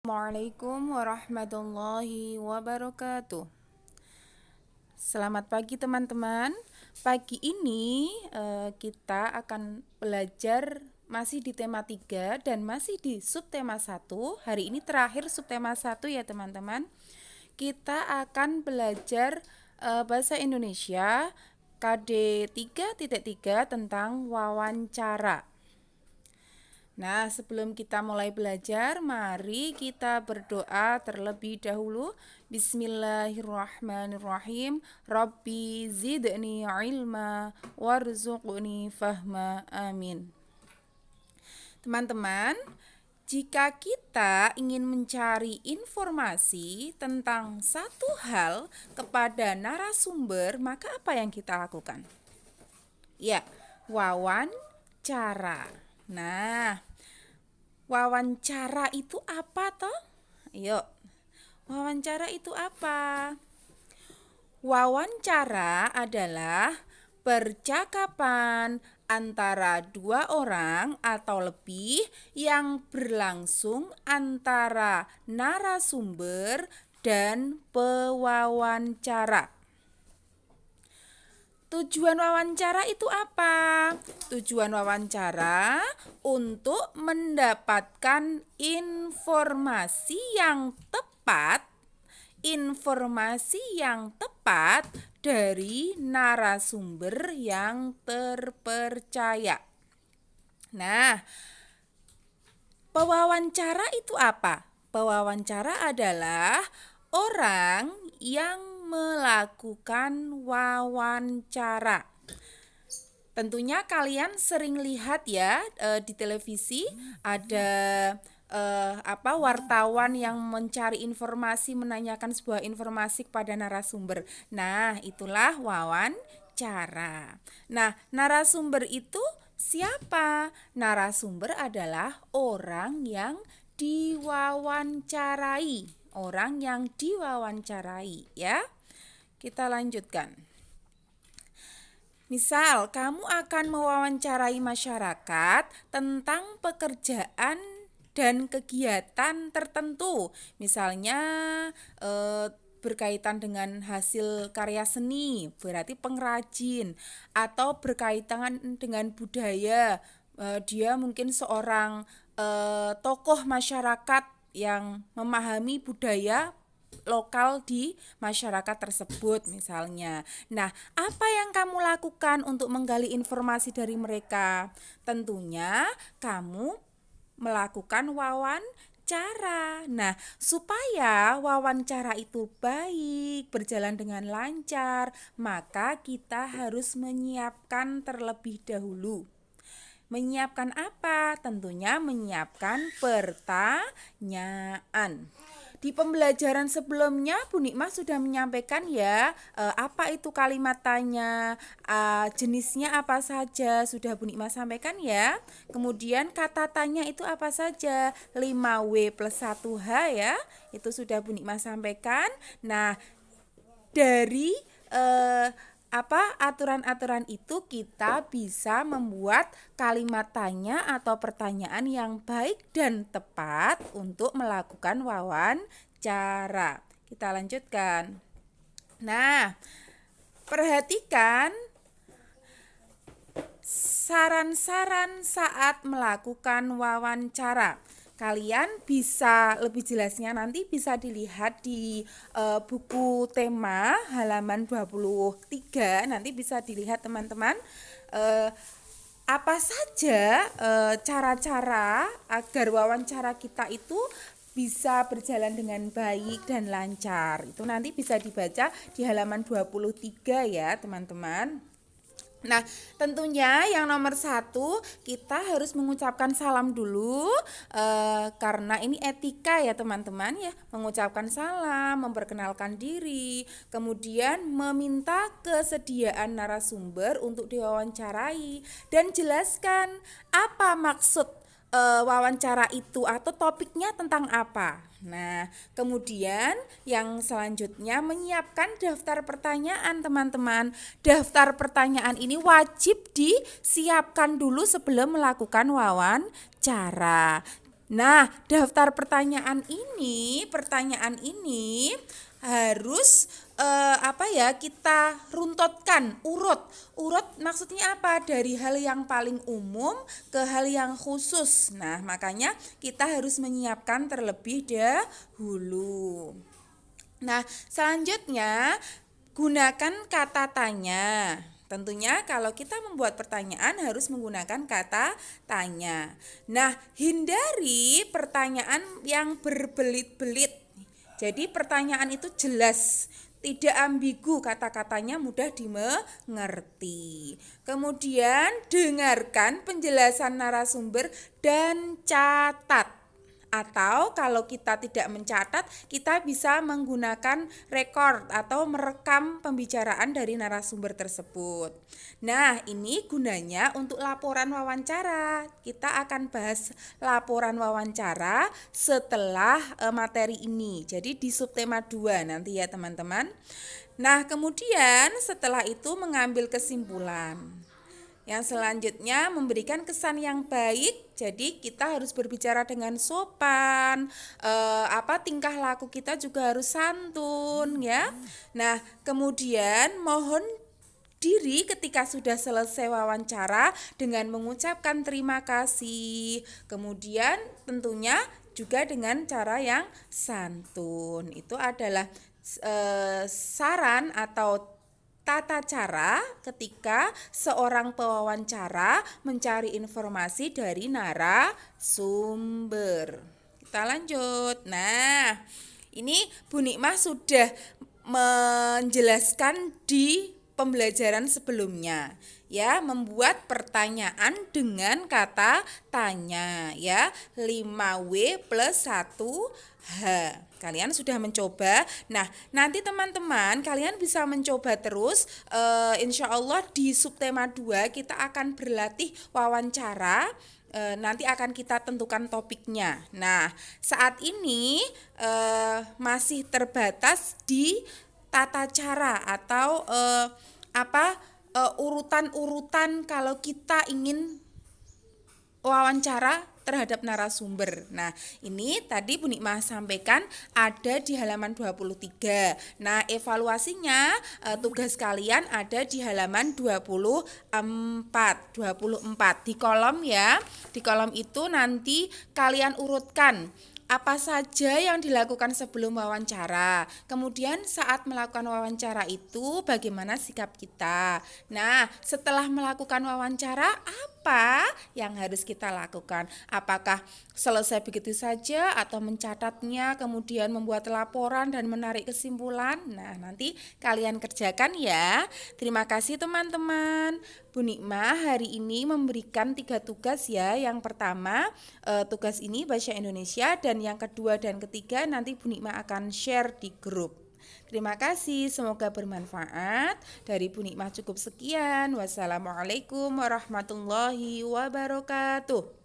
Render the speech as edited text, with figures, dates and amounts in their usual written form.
Assalamualaikum warahmatullahi wabarakatuh. Selamat pagi teman-teman. Pagi ini kita akan belajar masih di tema 3 dan masih di subtema 1. Hari ini terakhir subtema 1 ya teman-teman. Kita akan belajar bahasa Indonesia KD 3.3 tentang wawancara. Nah, sebelum kita mulai belajar, mari kita berdoa terlebih dahulu. Bismillahirrahmanirrahim. Rabbi zidni ilma warzuqni fahma. Amin. Teman-teman, jika kita ingin mencari informasi tentang satu hal kepada narasumber, maka apa yang kita lakukan? Ya, wawancara. Nah, wawancara itu apa toh? Yuk, wawancara itu apa? Wawancara adalah percakapan antara dua orang atau lebih yang berlangsung antara narasumber dan pewawancara. Tujuan wawancara itu apa? Tujuan wawancara untuk mendapatkan informasi yang tepat dari narasumber yang terpercaya. Nah, pewawancara itu apa? Pewawancara adalah orang yang melakukan wawancara. Tentunya kalian sering lihat ya di televisi ada wartawan yang mencari informasi, menanyakan sebuah informasi kepada narasumber. Nah, itulah wawancara. Nah, narasumber itu siapa? Narasumber adalah orang yang diwawancarai. Orang yang diwawancarai ya. Kita lanjutkan. Misal, kamu akan mewawancarai masyarakat tentang pekerjaan dan kegiatan tertentu. Misalnya berkaitan dengan hasil karya seni, berarti pengrajin, atau berkaitan dengan budaya. Dia mungkin seorang tokoh masyarakat yang memahami budaya lokal di masyarakat tersebut misalnya. Nah, apa yang kamu lakukan untuk menggali informasi dari mereka? Tentunya kamu melakukan wawancara. Nah, supaya wawancara itu baik, berjalan dengan lancar, maka kita harus menyiapkan terlebih dahulu. Menyiapkan apa? Tentunya menyiapkan pertanyaan. Di pembelajaran sebelumnya Bu Nikmah sudah menyampaikan ya apa itu kalimat tanya, jenisnya apa saja sudah Bu Nikmah sampaikan ya. Kemudian kata tanya itu apa saja, 5W plus 1H ya, itu sudah Bu Nikmah sampaikan. Nah, dari aturan-aturan itu kita bisa membuat kalimat tanya atau pertanyaan yang baik dan tepat untuk melakukan wawancara. Kita lanjutkan. Nah, perhatikan saran-saran saat melakukan wawancara. Kalian bisa lebih jelasnya nanti bisa dilihat di buku tema halaman 23. Nanti bisa dilihat teman-teman apa saja cara-cara agar wawancara kita itu bisa berjalan dengan baik dan lancar. Itu nanti bisa dibaca di halaman 23 ya teman-teman. Nah, tentunya yang nomor 1 kita harus mengucapkan salam dulu karena ini etika ya teman-teman ya, mengucapkan salam, memperkenalkan diri, kemudian meminta kesediaan narasumber untuk diwawancarai dan jelaskan apa maksud wawancara itu atau topiknya tentang apa. Nah, kemudian yang selanjutnya menyiapkan daftar pertanyaan teman-teman. Daftar pertanyaan ini wajib disiapkan dulu sebelum melakukan wawancara. Nah, daftar pertanyaan ini harus kita runtutkan, urut maksudnya apa, dari hal yang paling umum ke hal yang khusus. Nah, makanya kita harus menyiapkan terlebih dahulu. Nah, selanjutnya gunakan kata tanya. Tentunya kalau kita membuat pertanyaan harus menggunakan kata tanya. Nah, hindari pertanyaan yang berbelit-belit. Jadi pertanyaan itu jelas, tidak ambigu, kata-katanya mudah dimengerti. Kemudian dengarkan penjelasan narasumber dan catat. Atau kalau kita tidak mencatat, kita bisa menggunakan record atau merekam pembicaraan dari narasumber tersebut. Nah, ini gunanya untuk laporan wawancara. Kita akan bahas laporan wawancara setelah materi ini. Jadi di subtema 2 nanti ya teman-teman. Nah, kemudian setelah itu mengambil kesimpulan. Yang selanjutnya memberikan kesan yang baik. Jadi kita harus berbicara dengan sopan. Tingkah laku kita juga harus santun ya. Nah, kemudian mohon diri ketika sudah selesai wawancara dengan mengucapkan terima kasih. Kemudian tentunya juga dengan cara yang santun. Itu adalah saran atau tata cara ketika seorang pewawancara mencari informasi dari narasumber. Kita lanjut. Nah, ini Bu Nikmah sudah menjelaskan di pembelajaran sebelumnya ya, membuat pertanyaan dengan kata tanya ya, 5W plus 1H. Kalian sudah mencoba. Nah, nanti teman-teman kalian bisa mencoba terus. Insya Allah di subtema 2 kita akan berlatih wawancara. Nanti akan kita tentukan topiknya. Nah, saat ini masih terbatas di tata cara atau urutan-urutan kalau kita ingin wawancara terhadap narasumber. Nah, ini tadi Bu Nikmah sampaikan ada di halaman 23. Nah, evaluasinya tugas kalian ada di halaman 24 di kolom ya. Di kolom itu nanti kalian urutkan apa saja yang dilakukan sebelum wawancara. Kemudian saat melakukan wawancara itu bagaimana sikap kita. Nah, setelah melakukan wawancara apa yang harus kita lakukan? Apakah selesai begitu saja atau mencatatnya, kemudian membuat laporan dan menarik kesimpulan? Nah, nanti kalian kerjakan ya. Terima kasih teman-teman. Bu Nikmah hari ini memberikan 3 tugas ya. Yang pertama tugas ini bahasa Indonesia, dan yang kedua dan ketiga nanti Bu Nikmah akan share di grup. Terima kasih, semoga bermanfaat. Dari Bu Nikmah cukup sekian. Wassalamualaikum warahmatullahi wabarakatuh.